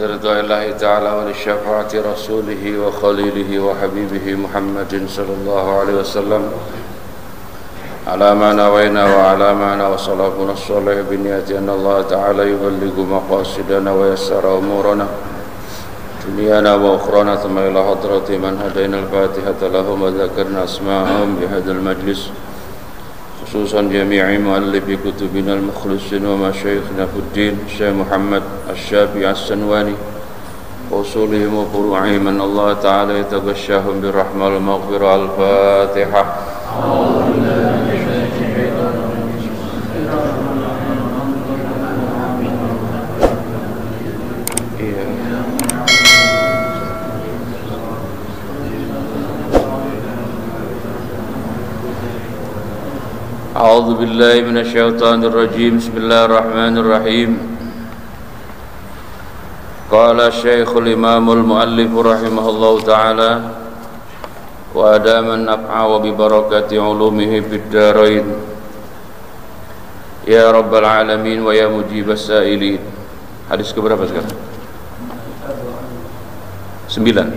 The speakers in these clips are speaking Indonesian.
لرضا الله تعالى ولشفاعة رسوله وخليله وحبيبه محمد صلى الله عليه وسلم على ما نوينا وعلى ما وصلابنا الصالح بنية أن الله تعالى يبلغ مقاصدنا ويسر أمورنا دنيانا وأخرانا ثم إلى حضرة من هدينا الفاتحة لهم وذكرنا أسماءهم بهذا المجلس خصوصا جميع مؤلفي كتبنا المخلصين ومشايخنا في الدين الشيخ محمد الشافعي السنواني وأصولهم وفروعهم أن الله تعالى يتغشاهم بالرحمة والمغفرة. الفاتحة. أعوذ بالله من الشيطان الرجيم. بسم الله الرحمن الرحيم. قال الشيخ الإمام المؤلف رحمه الله تعالى وأدام النفع وببركة علومه في الدارين يا رب العالمين ويا مجيب السائلين. Hadis keberapa sekarang? 9.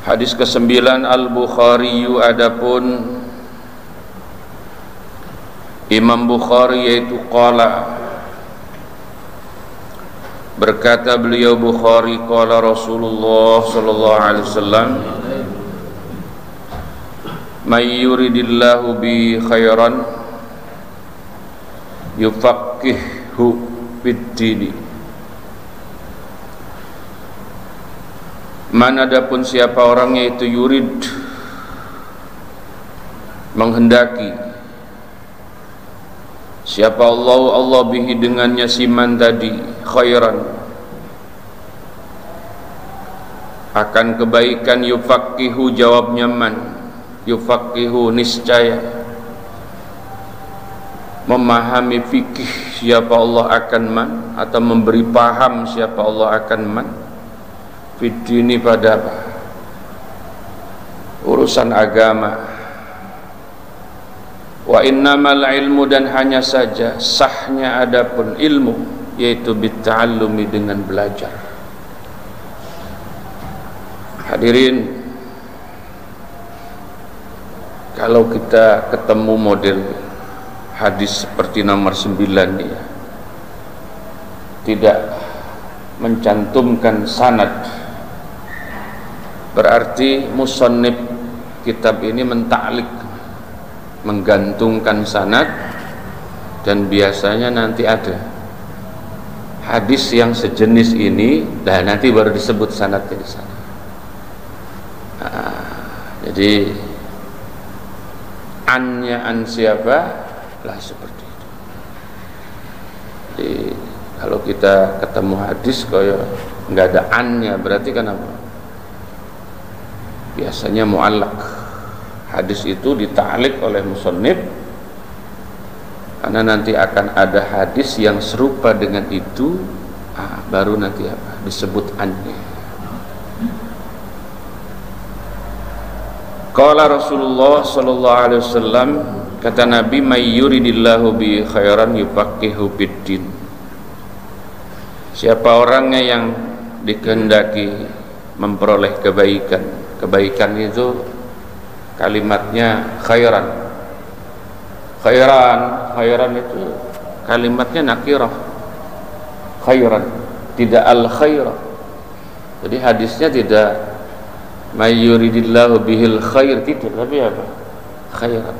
Hadis ke-9 Al-Bukhari. Adapun Imam Bukhari yaitu qala, berkata beliau Bukhari, qala Rasulullah sallallahu alaihi wasallam, may yuridillahu bi khairan yufaqqihhu fid-din. Man, adapun siapa orang yaitu yurid, menghendaki, siapa Allah bihi dengannya siman tadi, khairan, akan kebaikan, yufaqihu jawabnya man, yufaqihu niscaya, memahami fikih siapa Allah akan man, atau memberi paham siapa Allah akan man, fidini pada apa? Urusan agama. Wa innamal ilmu, dan hanya saja sahnya adapun ilmu yaitu bitta'allumi, dengan belajar. Hadirin, kalau kita ketemu model hadis seperti nomor 9 ini ya, tidak mencantumkan sanad, berarti musannif kitab ini mentaklik, menggantungkan sanad, dan biasanya nanti ada hadis yang sejenis ini, dan nanti baru disebut sanadnya di sana. Jadi annya an siapa lah, seperti itu. Jadi kalau kita ketemu hadis kaya nggak ada annya, berarti kan apa? Biasanya mu'allaq. Hadis itu dita'liq oleh musannif karena nanti akan ada hadis yang serupa dengan itu, baru nanti apa? Disebut annya. Qala Rasulullah sallallahu alaihi wasallam, kata Nabi, may yuridillahu bi khairan yufaqihu fid-din. Siapa orangnya yang dikehendaki memperoleh kebaikan. Kebaikan itu kalimatnya khairan. Khairan itu kalimatnya nakirah. Khairan, tidak al-khairah. Jadi hadisnya tidak may yuridillahu bihil khair, tidak, tapi apa? Khairan.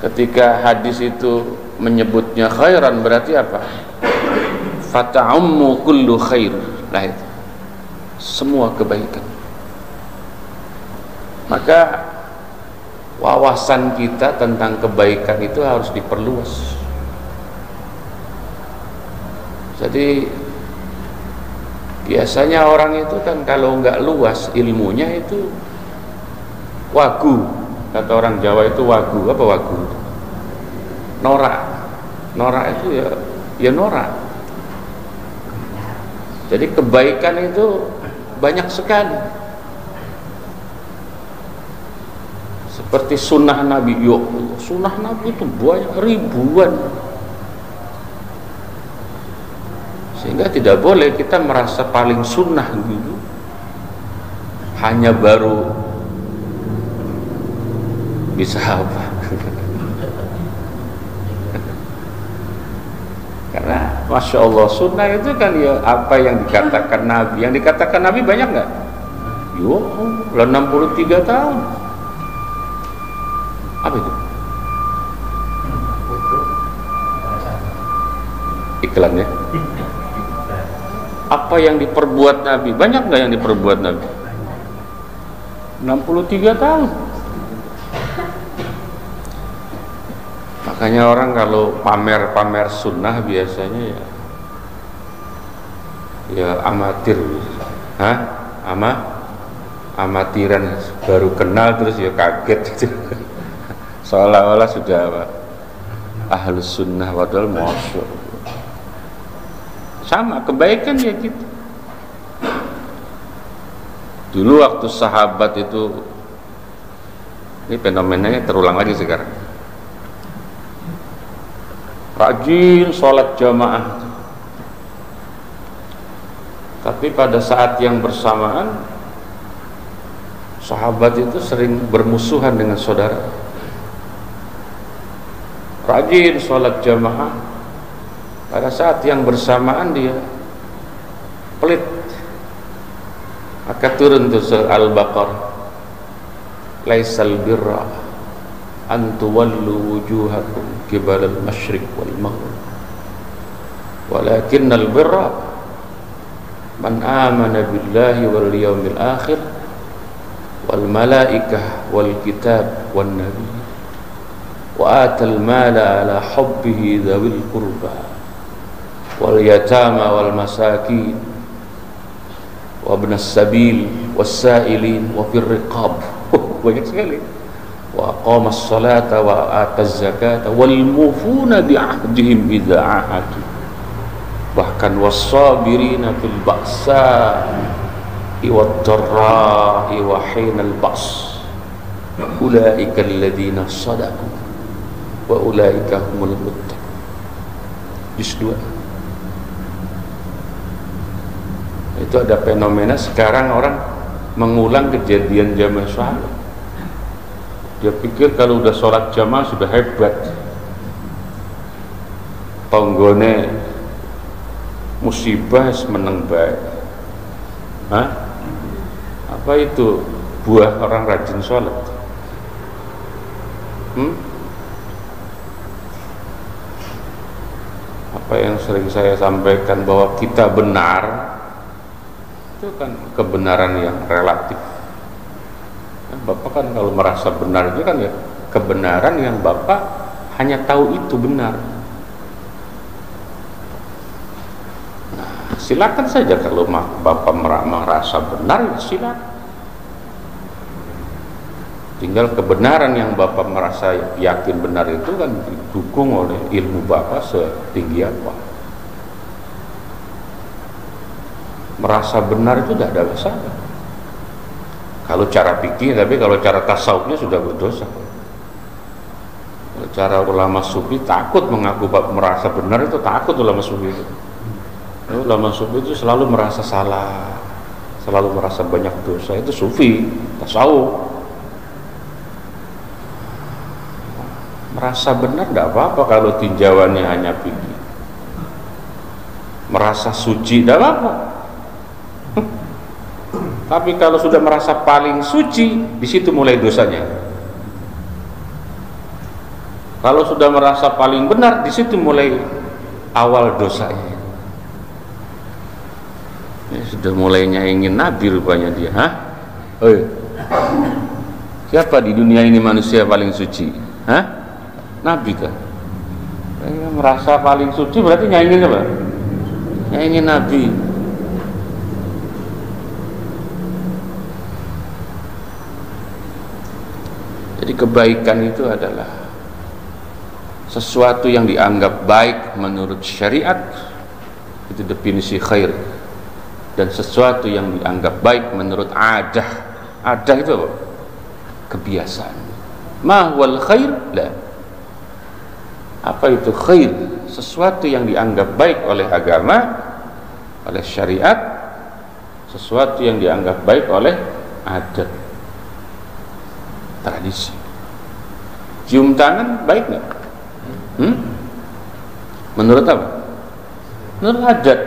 Ketika hadis itu menyebutnya khairan, berarti apa? Fata'ummu kullu khair. Nah itu semua kebaikan. Maka wawasan kita tentang kebaikan itu harus diperluas. Jadi biasanya orang itu kan kalau nggak luas ilmunya itu wagu. Kata orang Jawa itu wagu. Apa wagu? Norak. Norak itu ya norak. Jadi kebaikan itu banyak sekali. Seperti sunnah Nabi, sunnah Nabi itu banyak, ribuan. Sehingga tidak boleh kita merasa paling sunnah gitu, hanya baru bisa apa. Karena Masya Allah, sunnah itu kan ya apa yang dikatakan Nabi. Yang dikatakan Nabi banyak nggak? Yo, 63 tahun. Apa itu? Iklannya. Apa yang diperbuat Nabi? Banyak nggak yang diperbuat Nabi? 63 tahun. Makanya orang kalau pamer-pamer sunnah biasanya ya amatir, amatiran, baru kenal terus ya kaget gitu. Seolah-olah sudah apa, ahlus sunnah, padahal masyaallah. Sama kebaikan ya gitu. Dulu waktu sahabat itu, ini fenomenanya terulang lagi sekarang. Rajin sholat jamaah, tapi pada saat yang bersamaan sahabat itu sering bermusuhan dengan saudara. Rajin sholat jamaah, pada saat yang bersamaan dia pelit, maka turun tuh surah Al-Baqarah, laisal birra an tuwallu wujuhakum qibala al-masyriq wal maghrib walakinnal birra man amana billahi wal yawmil akhir wal malaikah wal kitab wan nabi wa atal mala ala hubbihi dhawil qurba wal yatama wal masakin wa ibnas sabil was sa'ilin wa fir riqab. Banyak sekali. Wa aqamas salata wa ataz zakata wal mufuna bi ahdihim idza ahadu, bahkan was-sabirina fil ba'sa'i wad dharra'i wa hinal ba's ulaika alladziina shadaqu wa ulaika humul muttaqun. Juz 2. Itu ada fenomena sekarang orang mengulang kejadian zaman sahabat. Dia pikir kalau udah sholat jamaah sudah hebat, tonggone musibah meneng baik. Apa itu buah orang rajin sholat? Apa yang sering saya sampaikan bahwa kita benar, itu kan kebenaran yang relatif. Bapak kan kalau merasa benar itu kan ya kebenaran yang Bapak hanya tahu itu benar. Nah, silakan saja kalau Bapak merasa benar, ya silakan. Tinggal kebenaran yang Bapak merasa yakin benar itu kan didukung oleh ilmu Bapak setinggi apa. Merasa benar itu tidak ada masalah kalau cara pikir, tapi kalau cara tasawufnya sudah berdosa. Kalau cara ulama sufi takut mengaku merasa benar, itu takut ulama sufi itu. Ulama sufi itu selalu merasa salah, selalu merasa banyak dosa. Itu sufi, tasawuf. Merasa benar tidak apa-apa kalau tinjauannya hanya pikir. Merasa suci tidak apa-apa. Tapi kalau sudah merasa paling suci, di situ mulai dosanya. Kalau sudah merasa paling benar, di situ mulai awal dosanya. Ya, sudah mulainya ingin nabi rupanya dia. Siapa di dunia ini manusia paling suci? Nabi kan? Merasa paling suci berarti nyaingin apa? Nyaingin nabi. Jadi kebaikan itu adalah sesuatu yang dianggap baik menurut syariat, itu definisi khair. Dan sesuatu yang dianggap baik menurut adah. Adah itu apa? Kebiasaan. Ma wal khair? La. Apa itu khair? Sesuatu yang dianggap baik oleh agama, oleh syariat, sesuatu yang dianggap baik oleh adat, tradisi. Cium tangan baik nggak? Menurut apa? Menurut adat,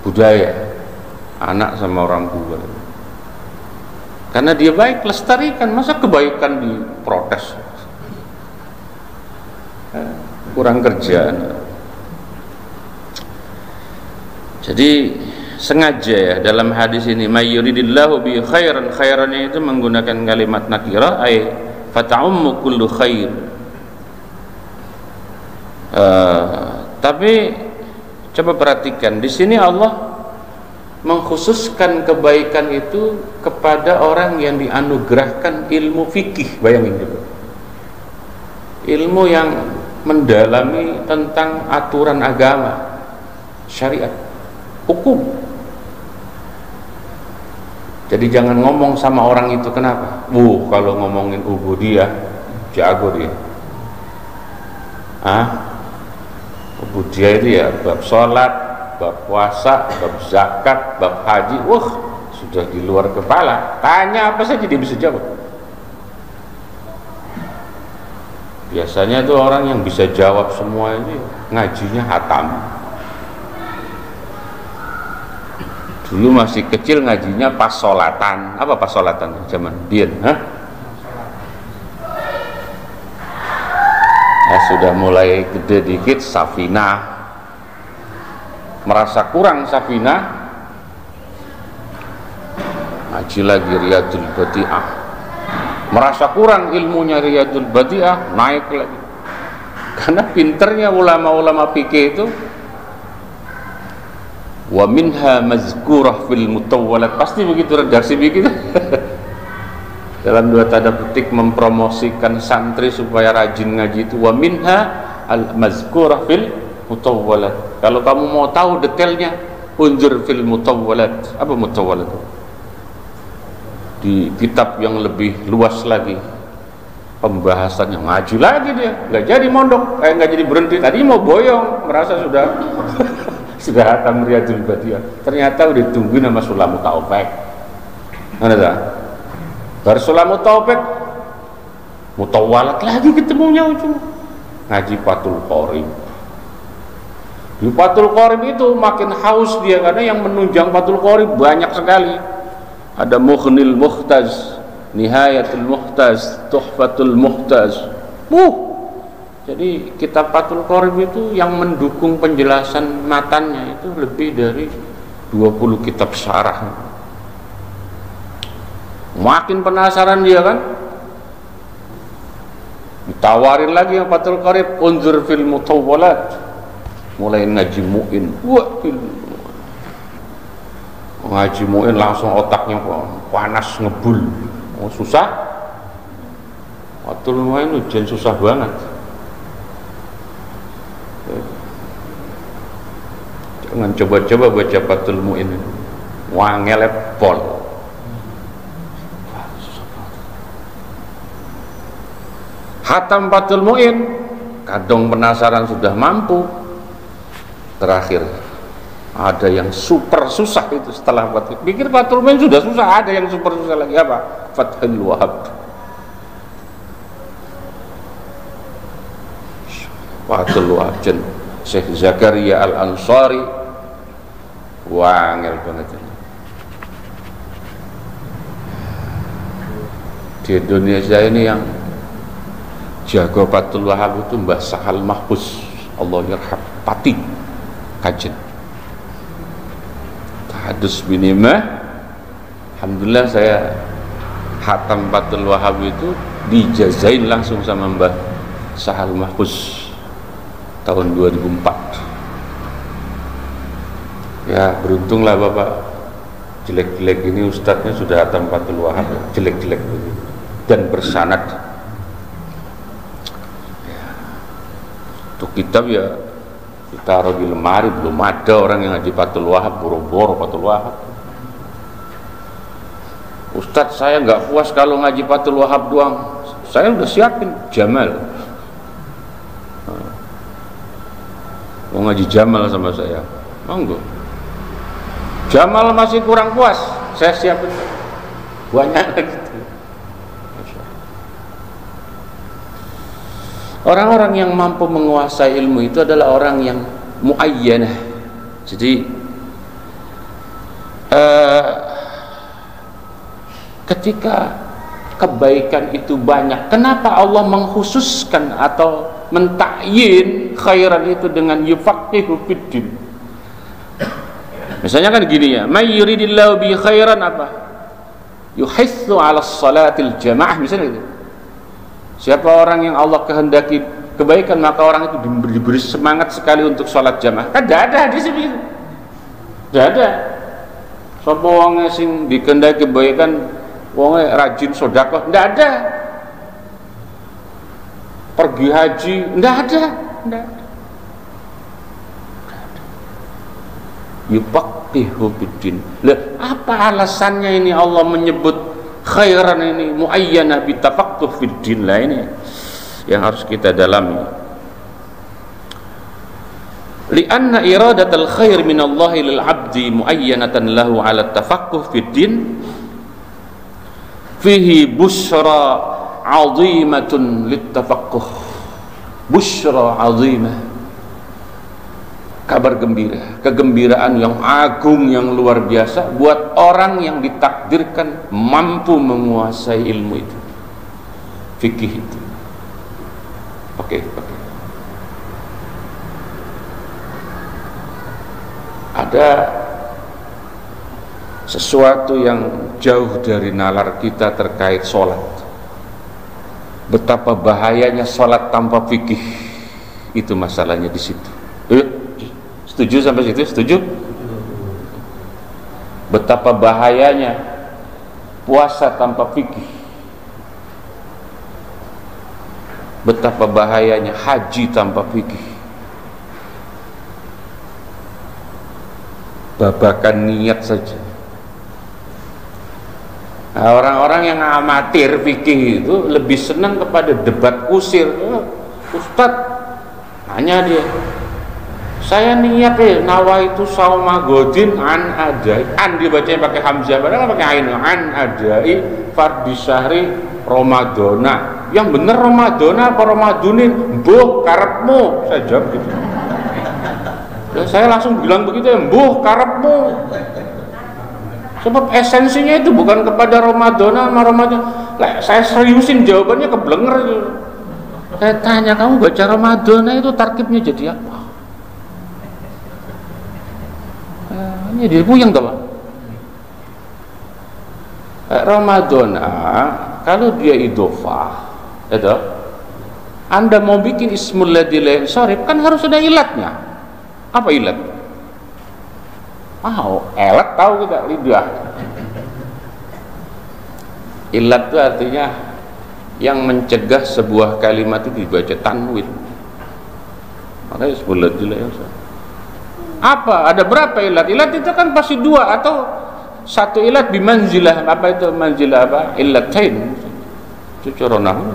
budaya, anak sama orang tua. Karena dia baik, lestarikan. Masa kebaikan diprotes? Kurang kerjaan. Jadi sengaja ya dalam hadis ini, may yuridillahu bi khairan, khairannya itu menggunakan kalimat nakirah, ay fata'ummu kullu khair. Tapi coba perhatikan di sini Allah mengkhususkan kebaikan itu kepada orang yang dianugerahkan ilmu fikih. Bayangin dulu, ilmu yang mendalami tentang aturan agama, syariat, hukum. Jadi jangan ngomong sama orang itu, kenapa? Kalau ngomongin ubudiyah jago dia. Ubudiyah itu ya bab sholat, bab puasa, bab zakat, bab haji, sudah di luar kepala. Tanya apa saja dia bisa jawab. Biasanya tuh orang yang bisa jawab semua ini ngajinya hatam. Dulu masih kecil ngajinya pas sholatan. Apa pas sholatan zaman biyen? Sudah mulai gede dikit Safinah. Merasa kurang Safinah, ngaji lagi Riyadul Badi'ah. Merasa kurang ilmunya Riyadul Badi'ah, naik lagi. Karena pinternya ulama-ulama fikih itu, wa minha mazkurah fil mutawwalat, pasti begitu redaksi begitu. Dalam dua tanda petik mempromosikan santri supaya rajin ngaji itu, wa minha al mazkurah fil mutawwalat. Kalau kamu mau tahu detailnya, unzur fil mutawwalat. Apa mutawwalat? Di kitab yang lebih luas lagi pembahasannya, ngaji lagi dia, nggak jadi mondok, nggak jadi berhenti. Tadi mau boyong, merasa sudah sudah hatam Riyadul Badi'ah, ternyata udah ditungguin sama Sulamut Taufik. Mana dah? Baru Sulamut Taufik mutawwalat lagi ketemunya ujung ngaji Fathul Qorib. Di Fathul Qorib itu makin haus dia, karena yang menunjang Fathul Qorib banyak sekali. Ada Mughnil Muhtaz, Nihayatul Muhtaz, Tuhfatul Muhtaz. Jadi kitab Fathul Qorib itu yang mendukung penjelasan matannya itu lebih dari 20 kitab syarah. Makin penasaran dia kan, ditawarin lagi yang Fathul Qorib, unzur fil mutawwalat. Mulai ngaji mu'in, ngaji mu'in langsung otaknya panas ngebul. Susah. Fathul mu'in ujian susah banget. Jangan coba-coba baca Fathul mu'in, wangel pol. Hatam Fathul mu'in, kadang penasaran sudah mampu. Terakhir ada yang super susah itu setelah Fathul. Pikir Fathul mu'in sudah susah, ada yang super susah lagi, apa? Fathul Wahhab. Fathul Wahhab Syekh Zakaria Al-Ansari, wangel banget ini. Di Indonesia ini yang jago Fathul Wahhab itu Mbah Sahal Mahfuz, Allah yarham, Pati Kajen. Tahadus binimah. Alhamdulillah saya hatam Fathul Wahhab itu dijazain langsung sama Mbah Sahal Mahfuz tahun 2004. Ya beruntunglah Bapak, jelek-jelek ini ustadznya sudah hatam Fathul Wahhab, jelek-jelek dan bersanad. Untuk kitab ya ditaruh di lemari, belum ada orang yang ngaji Fathul Wahhab, boro-boro Fathul Wahhab. Ustadz saya nggak puas kalau ngaji Fathul Wahhab doang, saya udah siapin Jamal. Mau mau ngaji Jamal sama saya, monggo. Jamal masih kurang puas, saya siapin banyak lagi. Orang-orang yang mampu menguasai ilmu itu adalah orang yang muayyanah. Jadi ketika kebaikan itu banyak, kenapa Allah mengkhususkan atau mentakyin khairan itu dengan yufaqihu fiddin? Misalnya kan gini ya, may yuridillahu bi khairan apa? Yuhissu 'ala salatil jamaah, misalnya gitu. Siapa orang yang Allah kehendaki kebaikan, maka orang itu diberi semangat sekali untuk sholat jamaah. Kan tidak ada hadis begitu, tidak ada. Sapa wong sing dikehendaki kebaikan, wong rajin sedekah, tidak ada. Pergi haji, tidak ada, tidak ada. Yufaqihu fiddin. Lah, apa alasannya ini Allah menyebut khairan ini muayyana bi tafaqquh fiddin? Lah ini yang harus kita dalami. Lianna iradatul khair min Allah lil 'abdi muayyanatan lahu 'ala tafaqquh fiddin fihi busyra 'azimatun lit tafaqquh. Busyra 'azimah, kabar gembira, kegembiraan yang agung, yang luar biasa buat orang yang ditakdirkan mampu menguasai ilmu itu, fikih itu. Oke. Ada sesuatu yang jauh dari nalar kita terkait sholat. Betapa bahayanya sholat tanpa fikih, itu masalahnya di situ. Setuju sampai situ? Setuju? Betapa bahayanya puasa tanpa fikih, betapa bahayanya haji tanpa fikih. Babakan niat saja. Nah, orang-orang yang amatir fikih itu lebih senang kepada debat kusir. Ustadz, nanya dia, saya niat nawaitu sauma godin an adai, an dibacanya pakai hamzah, padahal pakai ain, an adai fardhi syahri Ramadana. Yang bener Ramadana apa Ramadunin? Mbuh karepmu, saya jawab gitu. Dan saya langsung bilang begitu ya, mbuh karepmu. Sebab esensinya itu bukan kepada Ramadana sama Ramadan. Saya seriusin jawabannya keblenger itu. Saya tanya, kamu baca Ramadana itu tarkibnya jadi apa? Ini dia puyeng tuh Pak. Ramadana kalau dia idhofah, itu Anda mau bikin ismul ladzi la yansharif kan harus ada ilatnya. Apa ilat? Elat tahu kita, lidah. Ilat itu artinya yang mencegah sebuah kalimat itu dibaca tanwin. Makanya ismul ladzi la yansharif. Apa? Ada berapa ilat? Ilat itu kan pasti dua atau satu ilat bimanzilah. Apa itu manzilah apa? Illatain. Itu cara nahwu.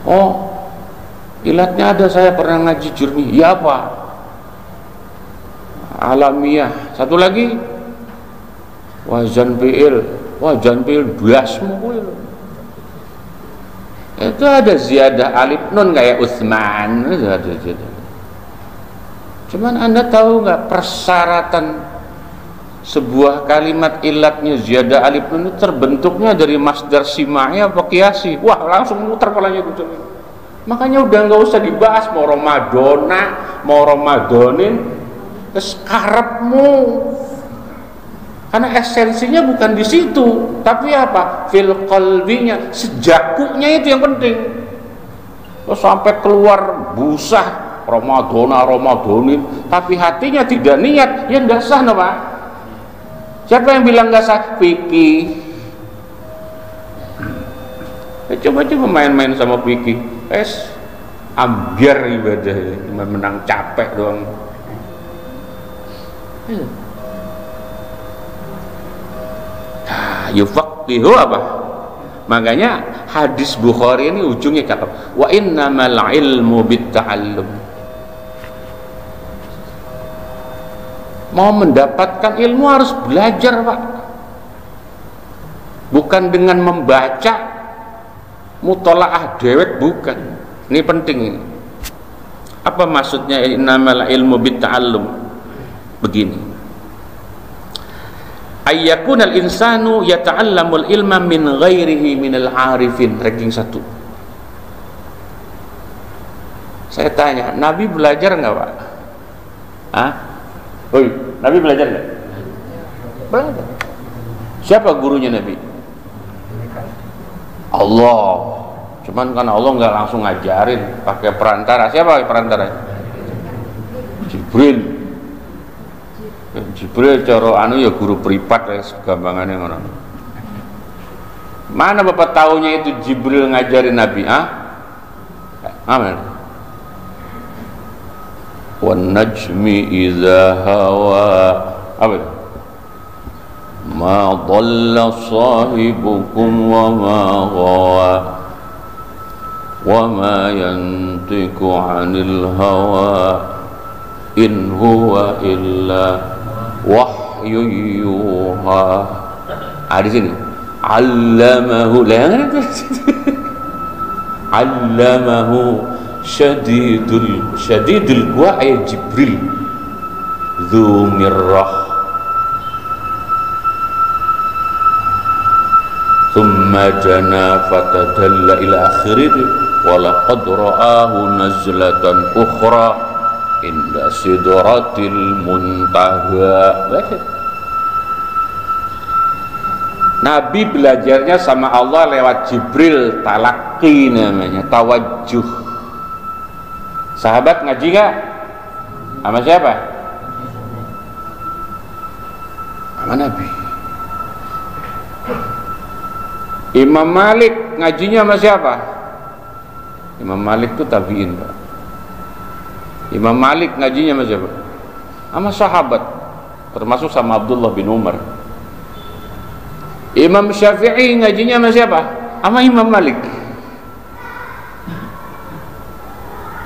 Oh, ilatnya ada, saya pernah ngaji jurmi. Ya apa? Alamiah. Satu lagi wazan fi'il. Wazan fi'il biasmu kuwi. Itu ada ziyadah alif nun kayak Utsman, itu ada ziyadah. Cuman Anda tahu nggak persyaratan sebuah kalimat ilatnya ziyadah alif nun itu terbentuknya dari masdar simai apa qiyasi? Wah, langsung muter kepalanya itu. Makanya udah nggak usah dibahas mau Ramadana, mau Ramadanin, terus karepmu. Karena esensinya bukan di situ, tapi apa? Fil qalbinya, sejakunya itu yang penting. Terus sampai keluar busah Ramadanin, tapi hatinya tidak niat, ya nggak sah, no, Pak. Siapa yang bilang nggak sah? Fikih. Coba-coba main-main sama fikih, ambiar ibadah, cuma menang capek doang. Yufaqihu apa? Makanya hadis Bukhari ini ujungnya kata wa innamal ilmu bitta'allum. Mau mendapatkan ilmu harus belajar, Pak. Bukan dengan membaca mutolaah dewek, bukan. Ini penting ini. Apa maksudnya innamal ilmu bitta'allum? Begini. Ayyakunal insanu yata'allamul ilma min ghairihi minal arifin. Ranking 1. Saya tanya, Nabi belajar nggak, Pak? Hah? Oi, Nabi belajar nggak? Belajar. Siapa gurunya Nabi? Allah. Cuman kan Allah nggak langsung ngajarin, pakai perantara. Siapa perantara? Jibril. Jibril cara anu ya guru privat ya, segampangannya ngono. Mana Bapak tahunya itu Jibril ngajarin Nabi? Amin. Wan najmi idza hawa. Apa itu? Ma dhalla sahibukum wa ma ghawa wa ma yantiqu 'anil hawa in huwa illa wahyu yuha. Di sini allamahu allamahu syadidul quwa ay Jibril dzu mirrah thumma jana fatadalla ila akhirih wa laqad ra'ahu nazlatan ukhra inda sidratil muntaha. Nabi belajarnya sama Allah lewat Jibril, talaqi namanya, tawajjuh. Sahabat ngaji gak? Sama siapa? Sama Nabi. Imam Malik ngajinya sama siapa? Imam Malik itu tabi'in, Pak. Imam Malik ngajinya sama siapa? Sama sahabat, termasuk sama Abdullah bin Umar. Imam Syafi'i ngajinya sama siapa? Sama Imam Malik.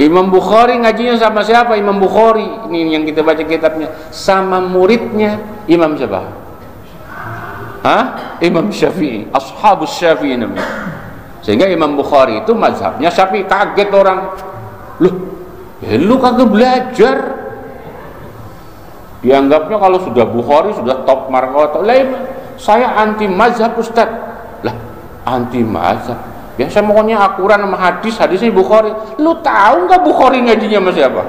Imam Bukhari ngajinya sama siapa? Imam Bukhari, ini yang kita baca kitabnya, sama muridnya Imam siapa? Imam Syafi'i, ashabus Syafi'i namanya. Sehingga Imam Bukhari itu mazhabnya Syafi'i. Kaget orang, loh, lu kagak belajar. Dianggapnya kalau sudah Bukhari sudah top markot. Saya anti mazhab, Ustaz. Lah, anti mazhab? Biasa pokoknya akuran sama hadisnya Bukhari. Lu tahu nggak Bukhari ngajinya sama siapa?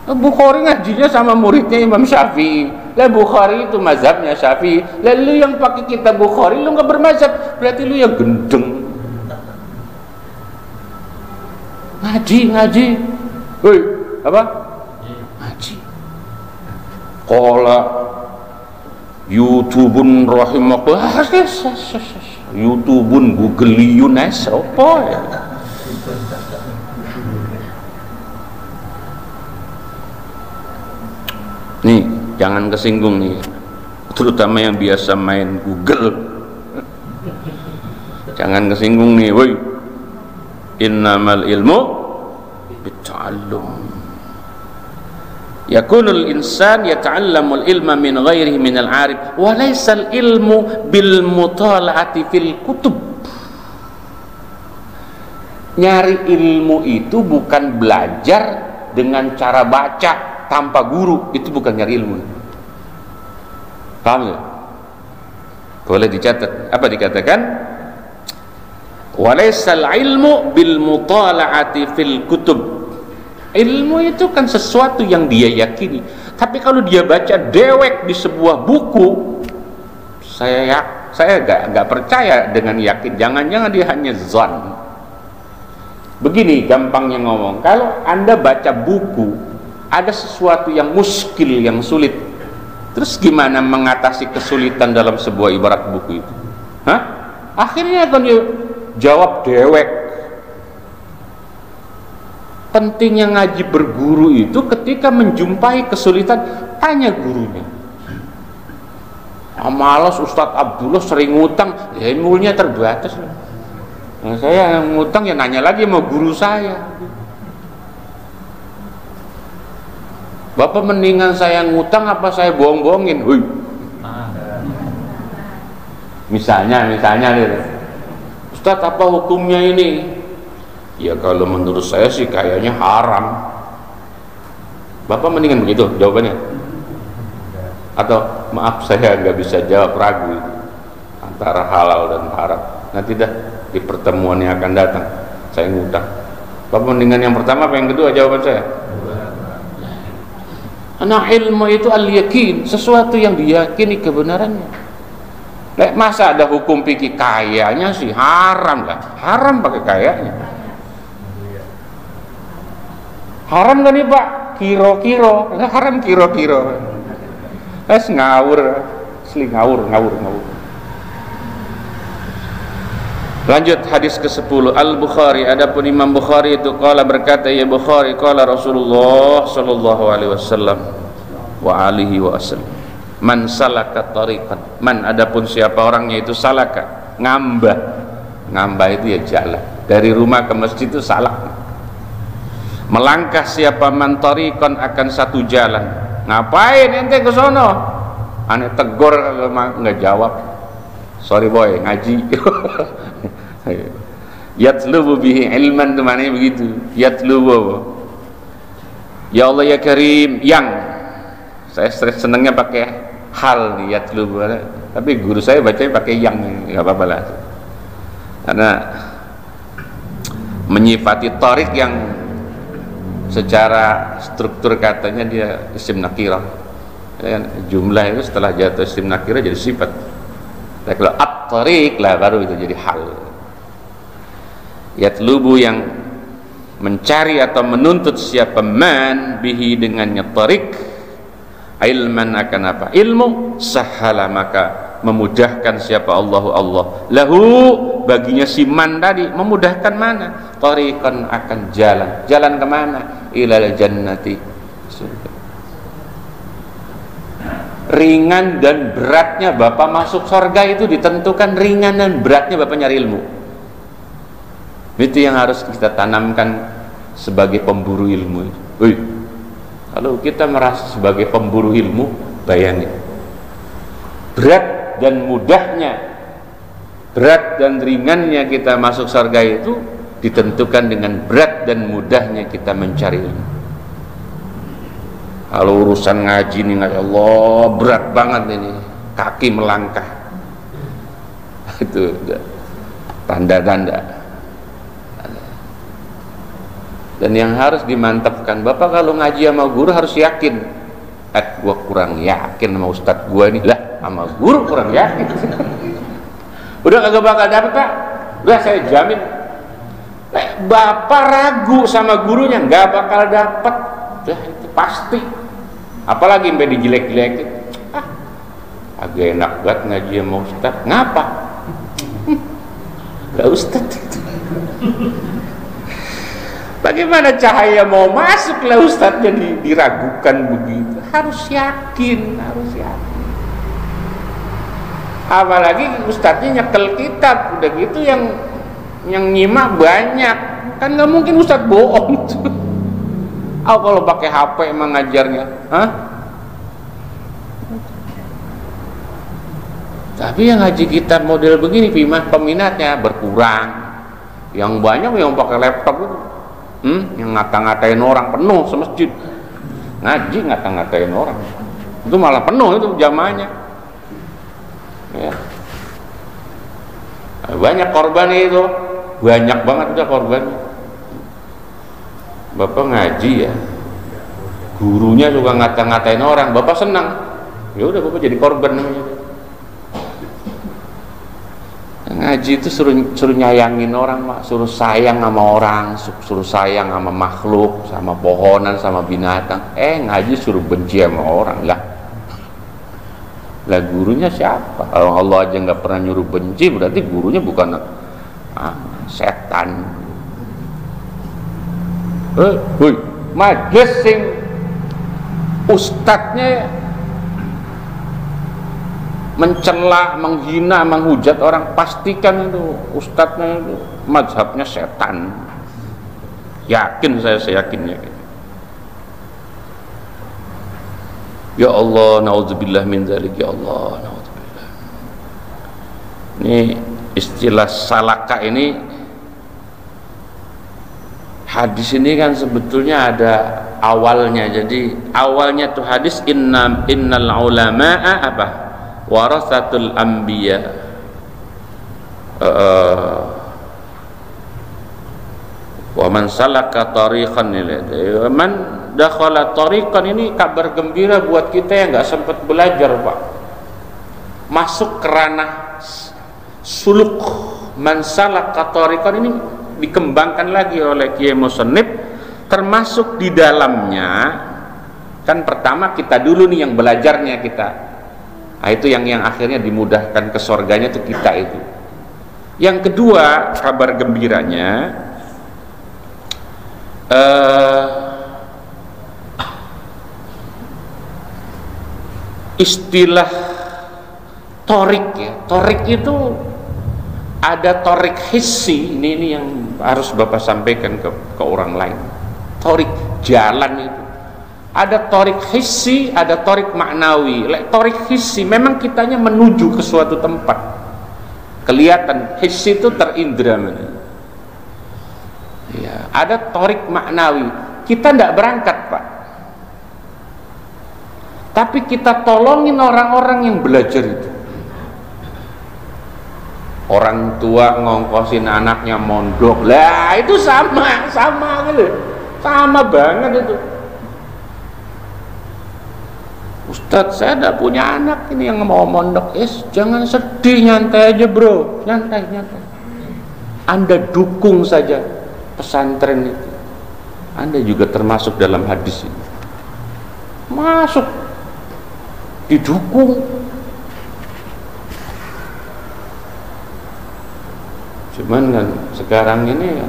Bukhari ngajinya sama muridnya Imam Syafi'i. Lah Bukhari itu mazhabnya Syafi'i. Lah lu yang pakai kitab Bukhari lu nggak bermazhab, berarti lu yang gendeng. Ngaji. Woi, apa? Ngaji. Qala YouTubeun rahimakumullah. YouTubeun Google-iun apa ya? Nih, jangan kesinggung nih, terutama yang biasa main Google. Jangan kesinggung nih, woi. Innamal ilmu bitta'allum. Yakunul insan yata'allamul ilma min ghairihi minal arif wa laysal ilmu bil mutala'ati fil kutub. Nyari ilmu itu bukan belajar dengan cara baca tanpa guru, itu bukan nyari ilmu. Paham ya? Boleh dicatat. Apa dikatakan? Walaysal ilmu bil mutala'ati fil kutub. Ilmu itu kan sesuatu yang dia yakini. Tapi kalau dia baca dewek di sebuah buku, saya nggak percaya dengan yakin. Jangan-jangan dia hanya zon. Begini gampangnya ngomong. Kalau Anda baca buku, ada sesuatu yang muskil, yang sulit, terus gimana mengatasi kesulitan dalam sebuah ibarat buku itu? Akhirnya kan dia jawab dewek. Pentingnya ngaji berguru itu ketika menjumpai kesulitan, tanya gurunya. Malas Ustadz Abdullah sering ngutang, ya ilmunya terbatas. Nah, saya yang ngutang ya nanya lagi sama guru saya. Bapak mendingan saya ngutang apa saya bohong-bohongin? Hui. Misalnya gitu. Ustadz, apa hukumnya ini? Ya kalau menurut saya sih kayaknya haram. Bapak mendingan begitu jawabannya? Atau maaf saya nggak bisa jawab, ragu antara halal dan haram. Nanti dah di pertemuan yang akan datang saya ngutang. Bapak mendingan yang pertama apa yang kedua jawaban saya? Karena ilmu itu al-yakin, sesuatu yang diyakini kebenarannya. Masa ada hukum fikih kayaknya sih haram lah, haram pakai kayaknya. Haram kan nih Pak? Kiro-kiro, haram kiro-kiro. Ngawur, asli ngawur. Lanjut hadis ke-10. Al-Bukhari, adapun Imam Bukhari itu qala berkata, ya Bukhari qala Rasulullah sallallahu alaihi wasallam wa alihi wa sallam, man salaka tariqan, man adapun siapa orangnya itu salaka, ngambah itu ya jalan dari rumah ke masjid itu salak. Melangkah siapa man tariqan akan satu jalan. Ngapain ente ke sono? Aneh tegur kalau nggak jawab. Sorry boy, ngaji. Yatlubu bihi ilman, itu maknanya begitu. Yatlubu. Ya Allah ya Karim, yang saya senangnya pakai hal nih, yatlubu. Tapi guru saya bacanya pakai yang, nggak apa-apa lah. Karena menyifati tarik yang secara struktur katanya dia isim nakirah. Jumlah itu setelah jatuh isim nakirah jadi sifat. Tapi kalau at-tariq lah baru itu jadi hal. Yatlubu yang mencari atau menuntut siapa man bihi dengannya tariq, ilman akan apa? Ilmu, sahala maka memudahkan siapa Allah lahu baginya si man tadi, memudahkan mana? Tariqan akan jalan kemana? Ilal jannati, surga. Ringan dan beratnya Bapak masuk surga itu ditentukan ringan dan beratnya Bapak nyari ilmu. Itu yang harus kita tanamkan sebagai pemburu ilmu. Kalau kita merasa sebagai pemburu ilmu, bayangin berat dan mudahnya, berat dan ringannya kita masuk surga itu ditentukan dengan berat dan mudahnya kita mencari ilmu. Kalau urusan ngaji nih, Masya Allah berat banget ini, kaki melangkah. Itu tanda-tanda. Dan yang harus dimantapkan, Bapak kalau ngaji sama guru harus yakin. Gua kurang yakin sama ustadz gua nih, lah sama guru kurang yakin. Udah kagak bakal dapet Pak, udah saya jamin. Bapak ragu sama gurunya, nggak bakal dapet. Udah itu pasti. Apalagi sampai dijelek-jelekin. Agak enak banget ngaji sama ustadz. Ngapa? Lah ustadz itu. Bagaimana cahaya mau masuk lah ustadznya diragukan begitu. Harus yakin. Apalagi ustadznya nyekel kitab, udah gitu yang nyimak banyak. Kan nggak mungkin ustadz bohong tuh. Kalau pakai HP emang ngajarnya, Tapi yang ngaji kitab model begini, peminatnya berkurang. Yang banyak yang pakai laptop itu. Yang ngata-ngatain orang penuh semasjid. Ngaji ngata-ngatain orang. Itu malah penuh itu jamaahnya. Ya. Banyak korban itu. Banyak banget udah korbannya. Bapak ngaji ya. Gurunya juga ngata-ngatain orang, Bapak senang. Ya udah Bapak jadi korban namanya. Ngaji itu suruh nyayangin orang, Pak. Suruh sayang sama orang, suruh sayang sama makhluk, sama pohonan, sama binatang. Ngaji suruh benci sama orang lah. Lah gurunya siapa? Kalau Allah aja nggak pernah nyuruh benci, berarti gurunya bukan setan. Majelis sing ustadznya mencela, menghina, menghujat orang, pastikan itu ustadznya itu mazhabnya setan. Yakin saya yakin. Ya Allah, naudzubillah min dzalik, ya Allah, naudzubillah. Ini istilah salaka ini, hadis ini kan sebetulnya ada awalnya. Jadi awalnya tuh hadis innal ulama'a apa? Warathatul anbiya. Wa man salaka tariqan, man dakhala tariqan, ini kabar gembira buat kita yang nggak sempat belajar, Pak. Masuk ke ranah suluk, man salaka tariqan ini dikembangkan lagi oleh Kiai Musannif, termasuk di dalamnya kan pertama kita dulu nih yang belajarnya kita. Nah, itu yang akhirnya dimudahkan ke surganya itu kita itu. Yang kedua, kabar gembiranya istilah torik ya. Torik itu ada torik hissi, ini yang harus Bapak sampaikan ke orang lain. Torik jalan itu ada torik hissi, ada torik maknawi. Torik hissi memang kitanya menuju ke suatu tempat, kelihatan, hissi itu terindra. Ya, ada torik maknawi, kita tidak berangkat, Pak, tapi kita tolongin orang-orang yang belajar itu. Orang tua ngongkosin anaknya mondok, lah itu sama gitu, sama banget itu. Ustadz, saya tidak punya anak ini yang mau mondok. Jangan sedih, nyantai aja bro, nyantai. Anda dukung saja pesantren itu, Anda juga termasuk dalam hadis ini, masuk didukung. Cuman kan sekarang ini ya,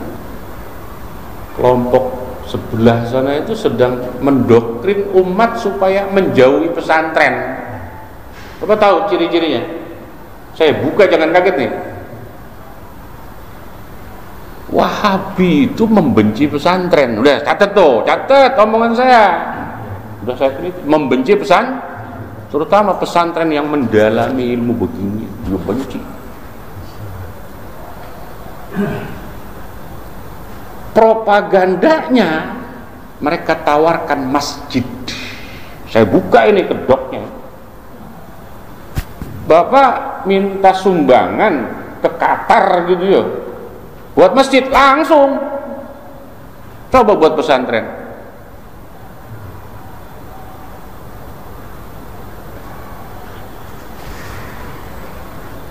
kelompok sebelah sana itu sedang mendoktrin umat supaya menjauhi pesantren. Apa tahu ciri-cirinya? Saya buka, jangan kaget nih. Wahabi itu membenci pesantren. Udah catat omongan saya. Udah saya kritik, membenci terutama pesantren yang mendalami ilmu begini, dia benci. Propagandanya mereka tawarkan masjid. Saya buka ini kedoknya. Bapak minta sumbangan ke Qatar gitu ya, buat masjid langsung. Coba buat pesantren.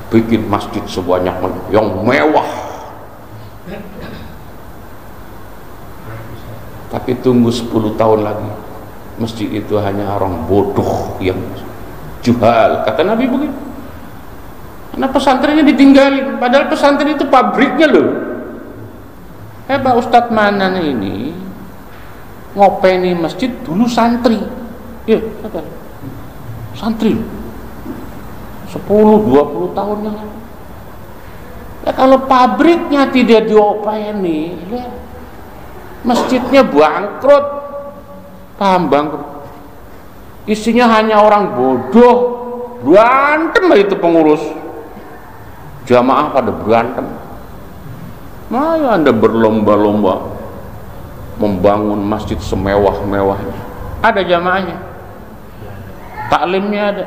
Bikin masjid sebanyak yang mewah. Tapi tunggu 10 tahun lagi, masjid itu hanya orang bodoh yang juhal. Kata Nabi begitu. Karena pesantrennya ditinggalin, padahal pesantren itu pabriknya loh. Pak Ustadz mana ini ngopeni masjid dulu santri. Ya, santri 10-20 tahun yang lalu. Ya, kalau pabriknya tidak diopeni, ya, masjidnya bangkrut. Paham, bangkrut. Isinya hanya orang bodoh, berantem itu pengurus. Jamaah pada berantem. Ayo Anda berlomba-lomba membangun masjid semewah-mewahnya. Ada jamaahnya, taklimnya ada.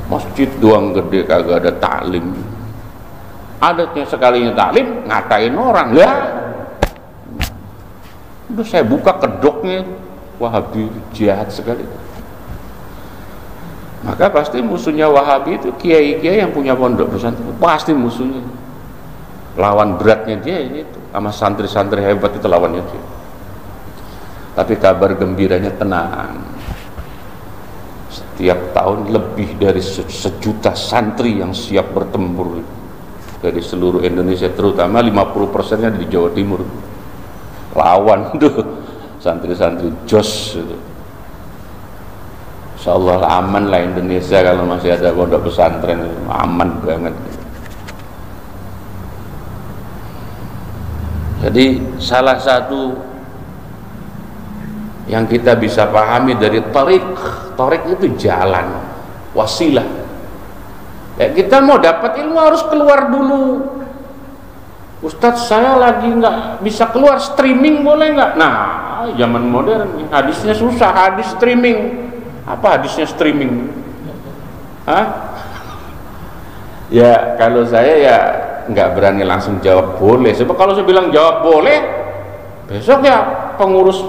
Masjid doang gede, kagak ada taklim. Adatnya sekalinya taklim ngatain orang lah. Udah saya buka kedoknya, Wahabi jahat sekali. Maka pasti musuhnya Wahabi itu kiai-kiai yang punya pondok pesantren, pasti musuhnya. Lawan beratnya dia itu, sama santri-santri hebat itu lawannya dia. Tapi kabar gembiranya, tenang. Setiap tahun lebih dari 1 juta santri yang siap bertempur dari seluruh Indonesia, terutama 50%-nya di Jawa Timur. Lawan tuh santri-santri jos itu. Insyaallah aman lah Indonesia kalau masih ada pondok pesantren, aman banget. Jadi salah satu yang kita bisa pahami dari tarik itu jalan, wasilah. Ya, kita mau dapat ilmu harus keluar dulu. Ustadz, saya lagi nggak bisa keluar, streaming boleh nggak? Nah, zaman modern hadisnya susah, hadis streaming. Apa hadisnya streaming? Hah? Ya kalau saya ya nggak berani langsung jawab boleh. Sebab kalau saya bilang jawab boleh, besok ya pengurus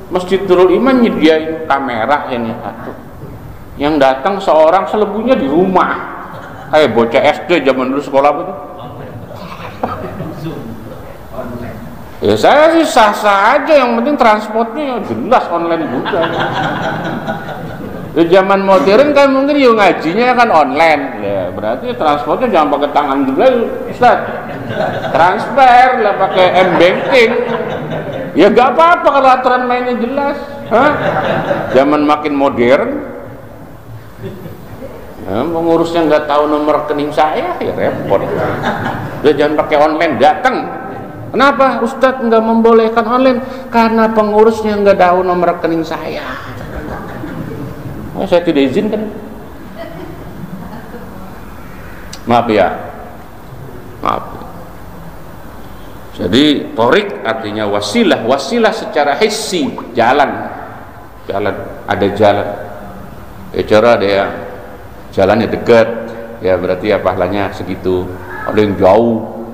Masjid Nurul Iman nyediain kamera ini satu. Yang datang seorang, selebunya di rumah. Kayak bocah SD zaman dulu sekolah itu. Ya saya sih sah-sah aja, yang penting transportnya jelas online juga. Di zaman modern kan mungkin ya ngajinya kan online. Ya berarti transportnya jangan pakai tangan juga, Ustaz. Transfer lah pakai m-banking. Ya gak apa-apa kalau aturan mainnya jelas. Hah? Zaman makin modern, ya, pengurusnya nggak tahu nomor rekening saya, ya repot. Dia jangan pakai online, datang. Kenapa Ustadz nggak membolehkan online? Karena pengurusnya nggak tahu nomor rekening saya. Oh, saya tidak izinkan. Maaf ya, maaf. Jadi torik artinya wasilah, wasilah secara hissi, jalan, ada jalan. Cara ada yang jalannya dekat, ya berarti ya pahalanya segitu. Ada yang jauh,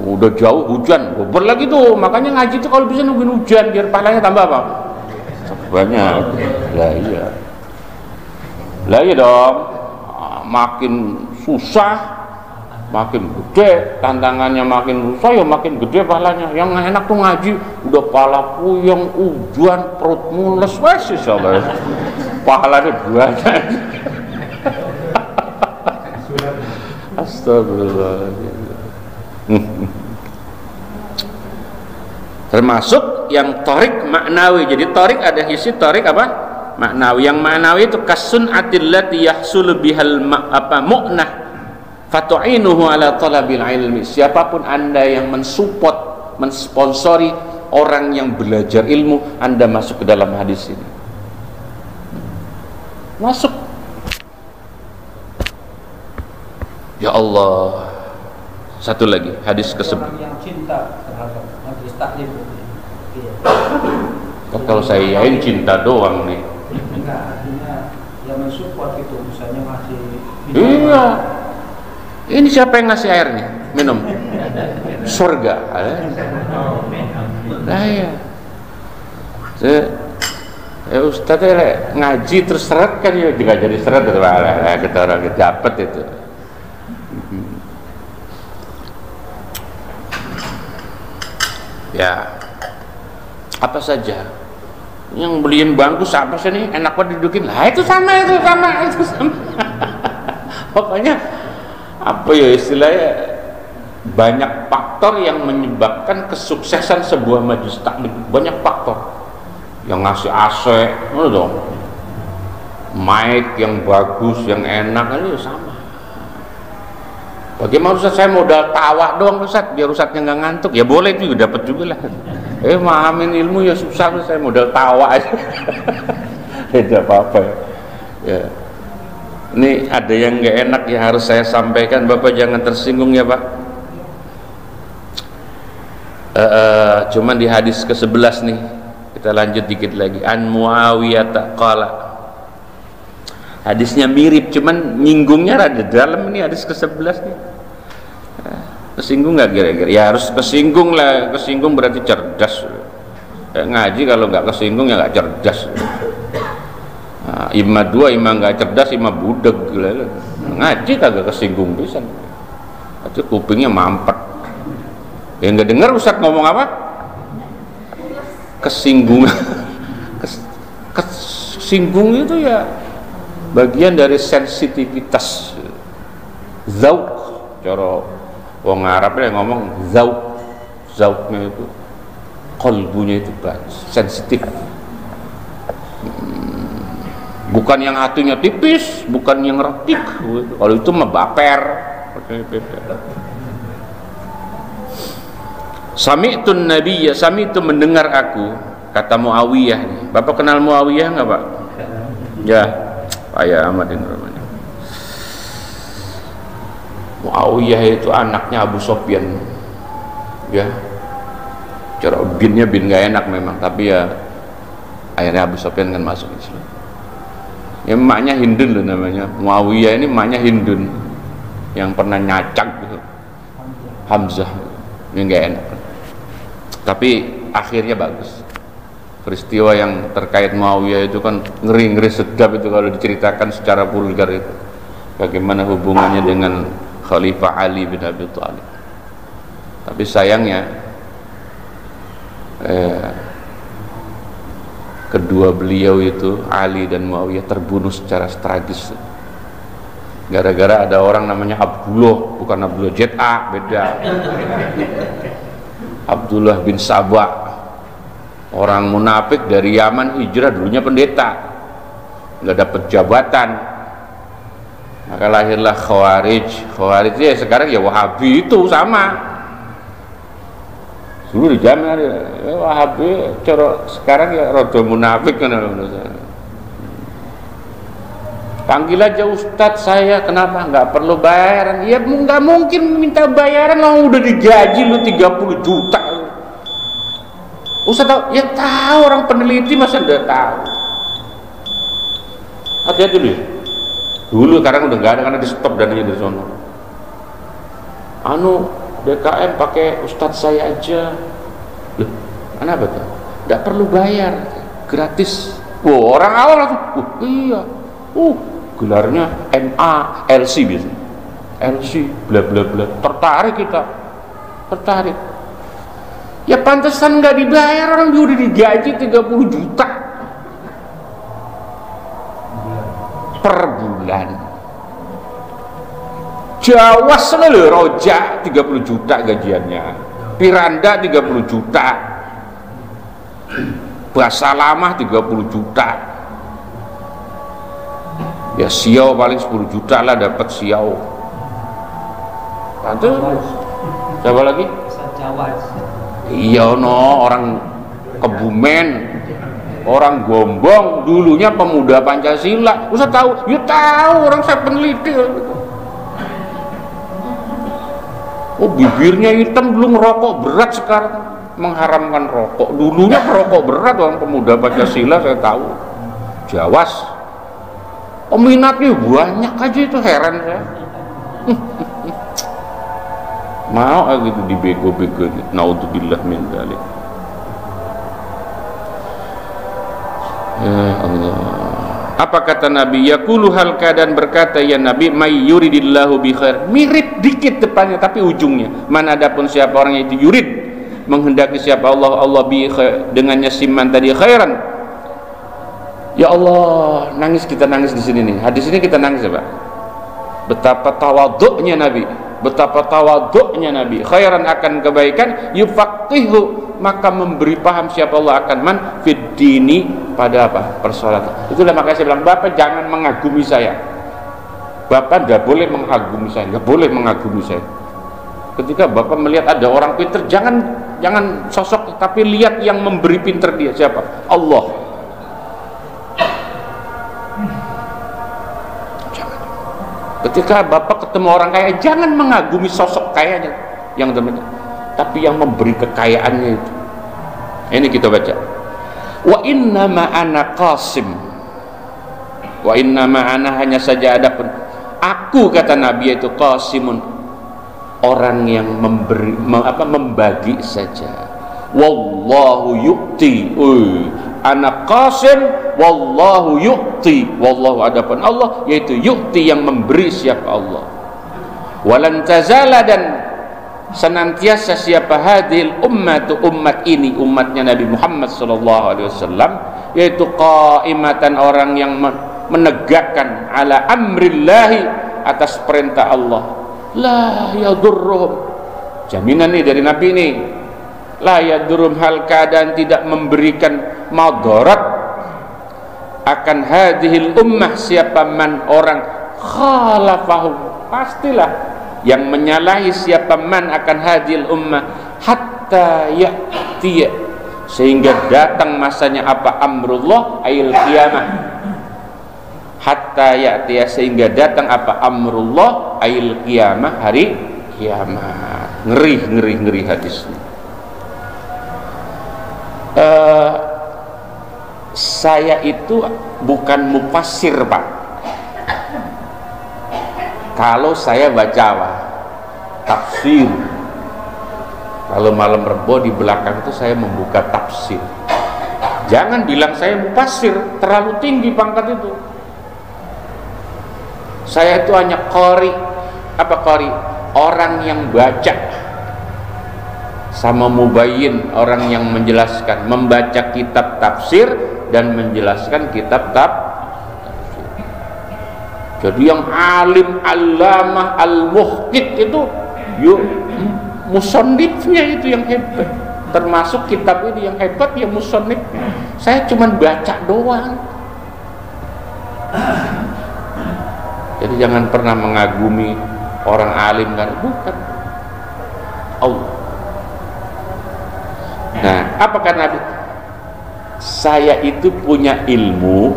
udah jauh hujan, gober lagi tuh. Makanya ngaji tuh kalau bisa nungguin hujan biar pahalanya tambah apa? Banyak. Lah iya dong. Makin susah, makin gede tantangannya, makin susah ya makin gede pahalanya. Yang enak tuh ngaji udah pala puyeng, hujan, perut mules, wes insyaallah pahalanya banyak. Astagfirullahaladzim. Termasuk yang torik maknawi. Jadi torik ada isi torik apa? Maknawi. Yang maknawi itu kasun atillati yahsul bihal mu'nah fatu'inuhu ala talabil ilmi. Siapapun anda yang mensupport, mensponsori orang yang belajar ilmu, anda masuk ke dalam hadis ini. Masuk. Ya Allah. Satu lagi hadis ke-11. Yang cinta terhadap majelis taklim. Kalau saya yakin cinta doang nih. Enggak, artinya yang mensupport itu misalnya masih. Iya. Ini siapa yang ngasih airnya? Minum. Surga. Nah ya. Ustaz ngaji terus seret kan ya juga jadi seret itu kita orang dapat itu. Ya. Apa saja. Yang beliin bangku siapa sih nih? Enak banget didudukin. Lah itu sama. Pokoknya apa ya istilahnya, banyak faktor yang menyebabkan kesuksesan sebuah majelis taklim. Banyak faktor yang ngasih AC, dong, mic yang bagus, yang enak, ini sama. Bagaimana Ustaz, saya modal tawa doang Ustaz biar Ustaznya nggak ngantuk, ya boleh juga, dapat juga lah. Mahamin ilmu ya susah, saya modal tawa aja. Tidak apa-apa ya. Ini ada yang nggak enak ya harus saya sampaikan, Bapak jangan tersinggung ya Pak. Cuman di hadis ke-11 nih, kita lanjut dikit lagi. An Muawiyah qala. Hadisnya mirip, cuman nyinggungnya rada dalam. Ini hadis ke-11 nih. Kesinggung nggak kira-kira? Ya harus kesinggung lah. Kesinggung berarti cerdas. Ngaji kalau nggak kesinggung ya nggak cerdas. Ima dua, ima nggak cerdas, ima budeg. Ngaji kagak kesinggung bisa. Itu kupingnya mampet. Ya nggak dengar Ustaz ngomong apa? Kesinggungan. Kesinggung itu ya bagian dari sensitivitas. Zauq, cara wong Arab yang ngomong zauq. Zauqnya itu qalbunya itu sensitif. Bukan yang hatinya tipis, bukan yang retik. Kalau itu mah baper. Sami'tun nabiyya, sami'tu mendengar aku, kata Muawiyah nih. Bapak kenal Muawiyah nggak Pak? Ya, payah amat ini namanya. Muawiyah itu anaknya Abu Sofyan. Ya, cara binnya bin nggak enak memang, tapi ya akhirnya Abu Sofyan kan masuk Islam. Ya emaknya Hindun loh namanya. Muawiyah ini emaknya Hindun yang pernah nyacak gitu. Hamzah, ini nggak enak. Tapi akhirnya bagus. Peristiwa yang terkait Muawiyah itu kan ngeri-ngeri sedap itu kalau diceritakan secara vulgar itu. Bagaimana hubungannya dengan Khalifah Ali bin Abi Thalib. Tapi sayangnya kedua beliau itu Ali dan Muawiyah terbunuh secara tragis. Gara-gara ada orang namanya Abdullah, bukan Abdullah J.A, beda. Abdullah bin Sabah, orang munafik dari Yaman hijrah, dulunya pendeta, nggak dapat jabatan, maka lahirlah Khawarij. Khawarij ya sekarang ya Wahabi itu sama. Dulu di zaman ya Wahabi, sekarang ya rodo munafik kan. Panggil aja Ustadz saya, kenapa nggak perlu bayaran? Ya nggak mungkin minta bayaran, lo udah digaji lu 30 juta. Ustadz tahu? Ya tahu, orang peneliti masa udah tahu. Hati-hati dulu. Dulu sekarang udah nggak ada karena di stop dananya dari sono. DKM pakai Ustadz saya aja. Loh, kenapa tuh? Nggak perlu bayar, gratis. Wah, orang awal langsung, iya. Gelarnya MA, LC biasanya. LC, bla bla bla. Tertarik kita. Tertarik. Ya pantesan nggak dibayar, orang dia udah digaji 30 juta per bulan. Jawa selalu Roja 30 juta gajiannya, Piranda 30 juta, Basalamah 30 juta. Ya Siau paling 10 juta lah dapat Siau. Tentu siapa lagi? Iya orang Kebumen, orang Gombong, dulunya pemuda Pancasila. Usah tahu? Ya tahu, orang saya peneliti. Oh bibirnya hitam, belum ngerokok berat, sekarang mengharamkan rokok. Dulunya perokok berat, orang pemuda Pancasila, saya tahu. Jawas. Peminatnya banyak aja, itu heran saya. Mau gitu dibego-bego. Naudzubillah min dzalik. Ya Allah. Apa kata Nabi? Yaqulu hal keadaan berkata ya Nabi, may yuridillahu bi khair. Mirip dikit depannya tapi ujungnya. Man adapun siapa orang yang itu yurid, menghendaki siapa Allah bi khair, dengannya siman tadi khairan. Ya Allah, nangis, kita nangis di sini nih. Hadis ini kita nangis ya Pak. Betapa tawaduknya Nabi, betapa tawaduknya Nabi. Khairan akan kebaikan, yufaqihu, maka memberi paham siapa Allah akan man fid dini, pada apa? Persolatan. Itulah makanya saya bilang, Bapak jangan mengagumi saya. Bapak nggak boleh mengagumi saya, nggak boleh mengagumi saya. Ketika Bapak melihat ada orang pinter, jangan sosok, tapi lihat yang memberi pinter dia siapa? Allah. Ketika Bapak ketemu orang kaya, jangan mengagumi sosok kayanya yang teman, tapi yang memberi kekayaannya itu. Ini kita baca. Wa inna ma ana qasim. Wa inna ma ana, hanya saja adapun aku, kata Nabi, itu qasimun, orang yang membagi saja. Wallahu yu'ti. Anak qasim, wallahu yu'ti. Wallahu adapun Allah, yaitu yu'ti, yang memberi siapa Allah. Walan tazala, dan senantiasa siapa hadil ummatu, umat ini, umatnya Nabi Muhammad SAW, yaitu qaimatan, orang yang menegakkan ala amrillahi, atas perintah Allah. La yadurruhum, jaminan nih dari Nabi ini, la yadurruhum, hal keadaan tidak memberikan madarat akan hadhil ummah siapa man orang khalafahum, pastilah yang menyalahi siapa man akan hadhil ummah, hatta ya'tiya, sehingga datang masanya apa? Amrullah ayil qiyamah. Hatta ya'tiya, sehingga datang apa? Amrullah ayil qiyamah, hari kiamat. Ngeri hadisnya. Saya itu bukan mufassir, Pak. Kalau saya baca tafsir, kalau malam Rebo di belakang itu saya membuka tafsir. Jangan bilang saya mufassir, terlalu tinggi pangkat itu. Saya itu hanya qari. Apa qari? Orang yang baca, sama mubayyin, orang yang menjelaskan, membaca kitab tafsir dan menjelaskan kitab tafsir. Jadi yang alim, allamah, al-muhqiq itu musannifnya itu yang hebat. Termasuk kitab ini yang hebat ya musannifnya. Saya cuma baca doang. Jadi jangan pernah mengagumi orang alim, kan bukan Allah. Nah, apa kata Nabi? Saya itu punya ilmu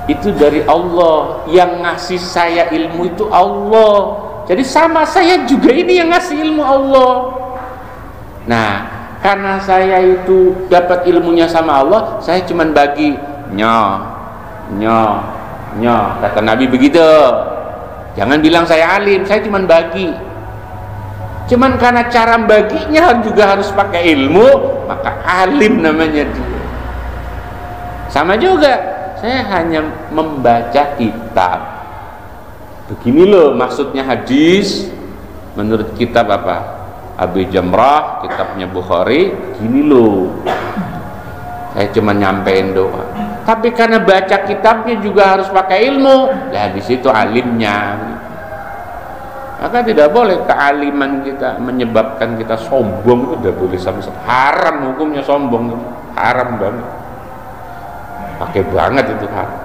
itu dari Allah, yang ngasih saya ilmu itu Allah. Jadi sama saya juga ini yang ngasih ilmu Allah. Nah, karena saya itu dapat ilmunya sama Allah, saya cuman bagi kata Nabi begitu. Jangan bilang saya alim, saya cuman bagi. Cuman karena cara baginya juga harus pakai ilmu, maka alim namanya dia. Sama juga, saya hanya membaca kitab. Begini loh maksudnya hadis menurut kitab apa? Abi Jamrah, kitabnya Bukhari. Gini loh, saya cuma nyampein doang. Tapi karena baca kitabnya juga harus pakai ilmu, nah di situ alimnya. Maka tidak boleh kealiman kita menyebabkan kita sombong, itu tidak boleh sama sekali. Haram hukumnya sombong, haram banget. Pakai banget itu haram.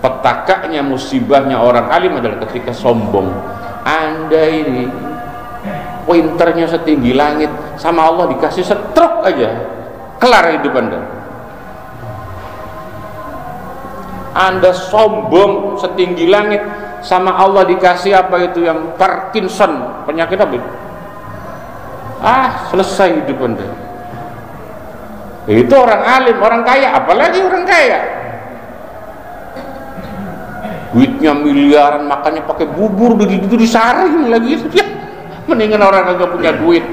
Petakanya musibahnya orang alim adalah ketika sombong. Anda ini pointernya setinggi langit, sama Allah dikasih stroke aja, kelar hidup Anda. Anda sombong setinggi langit, sama Allah dikasih apa itu yang Parkinson, penyakit apa itu? Selesai hidup Anda. Itu orang alim, orang kaya, apalagi orang kaya. Duitnya miliaran, makannya pakai bubur, begitu disaring lagi. Ya, mendingan orang kagak punya duit,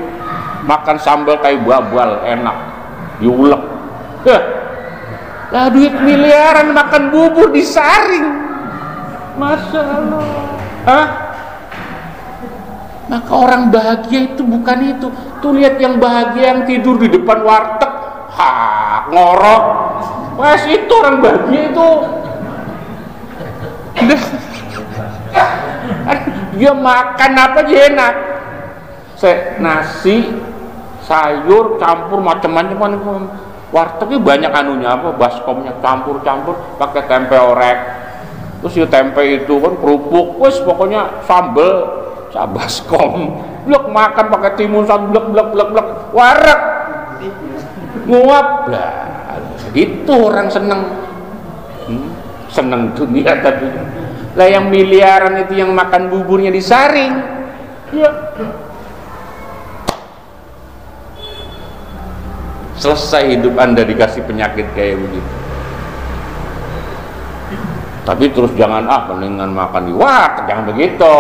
makan sambal kayak babal, enak, diulek. Lah duit miliaran makan bubur disaring. Masya Allah. Maka orang bahagia itu bukan itu. Tuh lihat yang bahagia yang tidur di depan warteg, ngorok. Wes itu orang bahagia itu. Dia makan apa aja enak. Nasi, sayur, campur macam-macam. Wartegnya banyak anunya apa, baskomnya campur-campur, pakai tempe orek. Terus ya tempe itu kan kerupuk, wes pokoknya sambel, baskom. Blek makan pakai timun blek warak. Nguap lah. Itu orang seneng. Seneng dunia tapi. Lah yang miliaran itu yang makan buburnya disaring. Ya. Selesai hidup Anda dikasih penyakit kayak begitu. Tapi terus jangan mendingan makan di warteg, jangan begitu.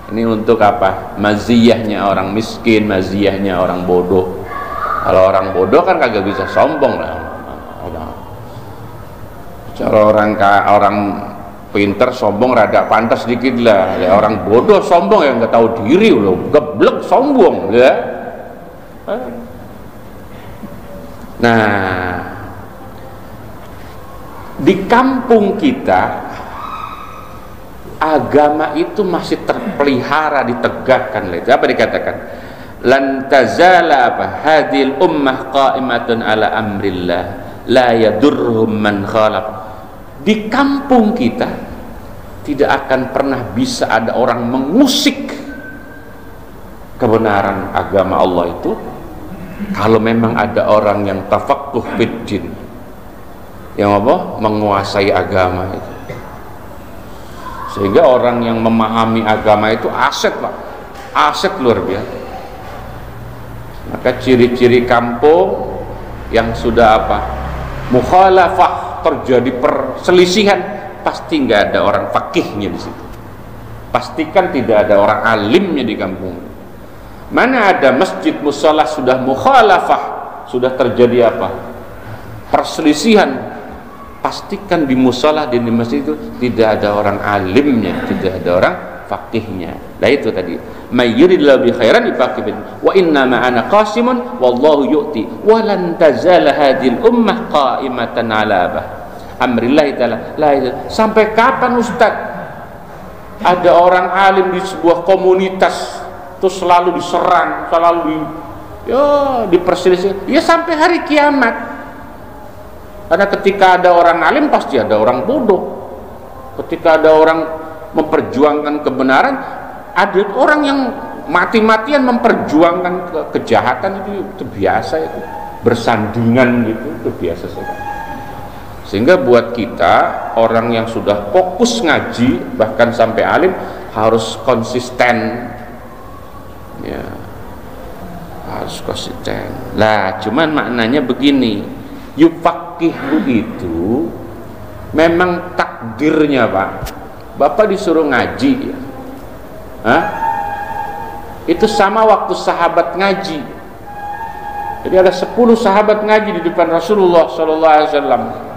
Ini untuk apa? Maziyahnya orang miskin, maziyahnya orang bodoh. Kalau orang bodoh kan kagak bisa sombong lah. Cara orang pinter sombong rada pantas dikit lah. Ya, orang bodoh sombong yang nggak tahu diri loh, geblek sombong ya. Nah, di kampung kita agama itu masih terpelihara, ditegakkan. Apa dikatakan? Lan tazala hadhil ummah qa'imatun ala amrillah la yadurruhum man khalaq. Di kampung kita tidak akan pernah bisa ada orang mengusik kebenaran agama Allah itu Kalau memang ada orang yang tafaqquh fiddin, yang apa? Menguasai agama itu. Sehingga orang yang memahami agama itu aset, Pak. Aset luar biasa. Maka ciri-ciri kampung yang sudah apa? Mukhalafah, terjadi perselisihan, pasti nggak ada orang fakihnya di situ. Pastikan tidak ada orang alimnya di kampung. Mana ada masjid mushola sudah mukhalafah, sudah terjadi apa? Perselisihan. Pastikan di mushola di masjid itu tidak ada orang alimnya, tidak ada orang fakihnya. Nah itu tadi. May yuridillahu bi khairan yufaqihu wa inna ma ana qasimun wallahu yu'ti wa lan tazala hadhil ummah qa'imatan 'ala amrillah ta'ala. Sampai kapan Ustaz ada orang alim di sebuah komunitas terus selalu diserang, selalu diperselisih? Ya sampai hari kiamat. Karena ketika ada orang alim pasti ada orang bodoh. Ketika ada orang memperjuangkan kebenaran, ada orang yang mati-matian memperjuangkan kejahatan, itu biasa, itu bersandingan gitu, itu biasa sekali. Sehingga buat kita orang yang sudah fokus ngaji bahkan sampai alim harus konsisten, ya harus konsisten. Lah cuman maknanya begini, yufaqihu itu memang takdirnya, Pak. Bapak disuruh ngaji ya. Hah? Itu sama waktu sahabat ngaji. Jadi ada 10 sahabat ngaji di depan Rasulullah SAW.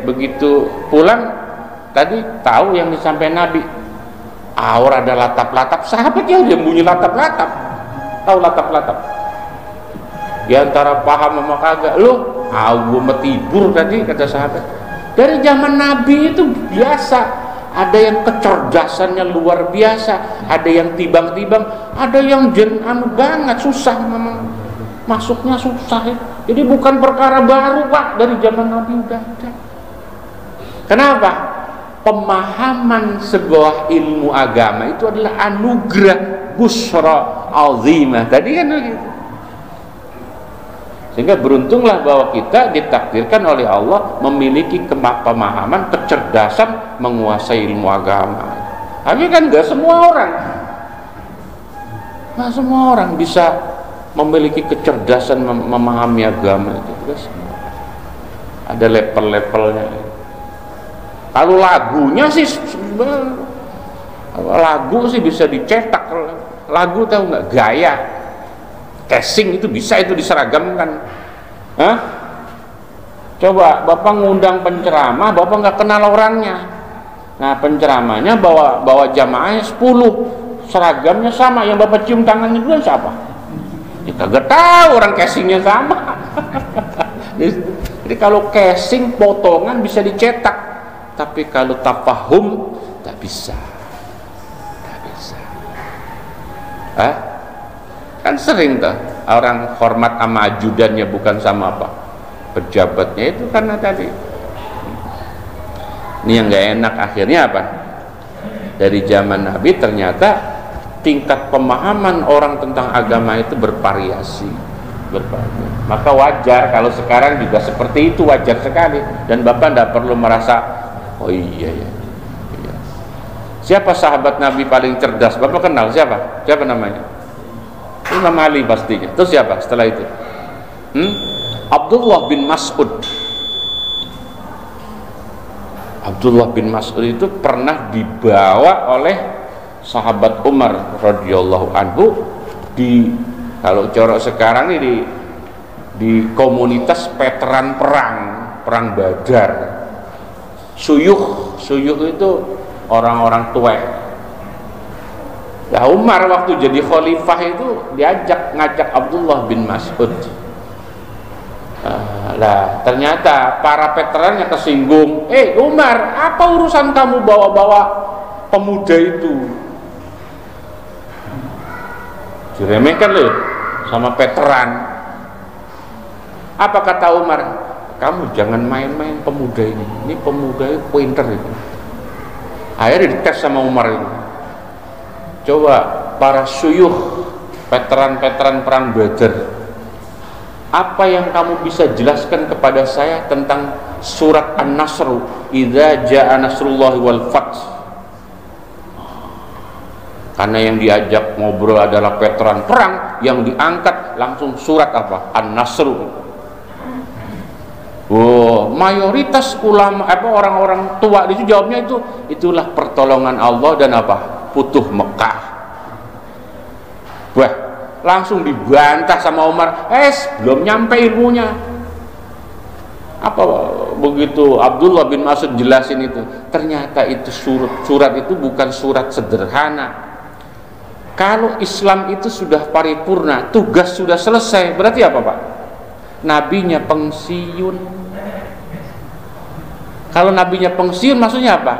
Begitu pulang tadi tahu yang disampaikan Nabi. Ada latap-latap, sahabat ya dia bunyi latap-latap. Tahu latap-latap? Di antara paham sama kagak, loh, gue mau tidur tadi, kata sahabat. Dari zaman Nabi itu biasa. Ada yang kecerdasannya luar biasa, ada yang tibang-tibang, ada yang banget, susah memang. Masuknya susah ya. Jadi bukan perkara baru, Pak, dari zaman Nabi udah ada. Kenapa? Pemahaman sebuah ilmu agama itu adalah anugerah busra azimah. Tadi kan begitu. Sehingga beruntunglah bahwa kita ditakdirkan oleh Allah memiliki pemahaman, kecerdasan menguasai ilmu agama. Tapi kan nggak semua orang bisa memiliki kecerdasan memahami agama itu. Ada level-levelnya. Kalau lagunya sih, lagu sih bisa dicetak. Lagu tahu nggak, gaya casing itu bisa itu diseragamkan. Hah? Coba Bapak ngundang penceramah, Bapak nggak kenal orangnya. Nah penceramahnya bawa jamaahnya 10, seragamnya sama, yang Bapak cium tangannya dulu siapa? Ya kagak tahu, orang casingnya sama. Jadi kalau casing potongan bisa dicetak, tapi kalau tafahum tak bisa. Kan sering tuh orang hormat sama ajudannya, bukan sama apa pejabatnya, itu karena tadi ini yang nggak enak. Akhirnya apa? Dari zaman Nabi ternyata tingkat pemahaman orang tentang agama itu bervariasi. Maka wajar kalau sekarang juga seperti itu, wajar sekali. Dan Bapak tidak perlu merasa oh iya. Siapa sahabat Nabi paling cerdas? Bapak kenal siapa? Siapa namanya? Imam Ali pastinya. Terus siapa setelah itu? Abdullah bin Mas'ud. Abdullah bin Mas'ud itu pernah dibawa oleh sahabat Umar radhiyallahu anhu kalau corok sekarang ini di komunitas veteran perang Badar. Suyuh itu orang-orang tua. Ya Umar waktu jadi khalifah itu ngajak Abdullah bin Mas'ud. Ternyata para veterannya kesinggung. Umar, apa urusan kamu bawa-bawa pemuda itu? Diremehkan loh sama veteran. Apa kata Umar? Kamu jangan main-main pemuda ini. Ini pemuda itu pointer itu. Akhirnya dites sama Umar itu. Coba para suyuh veteran-veteran perang Badar, apa yang kamu bisa jelaskan kepada saya tentang surat An-Nasr, idza jaa nasrullahi wal fath? Karena yang diajak ngobrol adalah veteran perang, yang diangkat langsung surat apa? An-Nasr. Oh, mayoritas ulama orang-orang tua itu jawabnya itulah pertolongan Allah dan apa? Futuh Mekah. Wah, langsung dibantah sama Umar, belum nyampe ilmunya. Apa begitu Abdullah bin Mas'ud jelasin itu, ternyata itu surat itu bukan surat sederhana. Kalau Islam itu sudah paripurna, tugas sudah selesai, berarti apa Pak? Nabinya pensiun. Kalau nabinya pensiun maksudnya apa?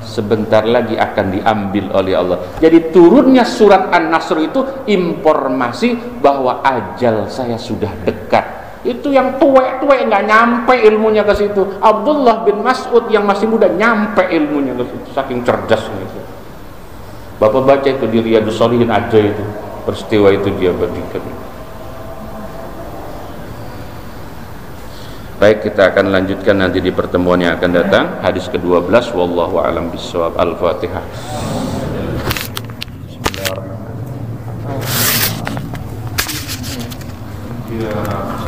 Sebentar lagi akan diambil oleh Allah. Jadi turunnya surat An-Nasr itu informasi bahwa ajal saya sudah dekat. Itu yang tua-tua nggak nyampe ilmunya ke situ. Abdullah bin Mas'ud yang masih muda nyampe ilmunya ke situ, saking cerdasnya itu. Bapak baca itu di Riyadhus Shalihin, ada itu peristiwa itu dia bagikan. Baik, kita akan lanjutkan nanti di pertemuan yang akan datang. Hadis ke-12, wallahu a'lam bishawab. Al-Fatihah. Bismillahirrahmanirrahim.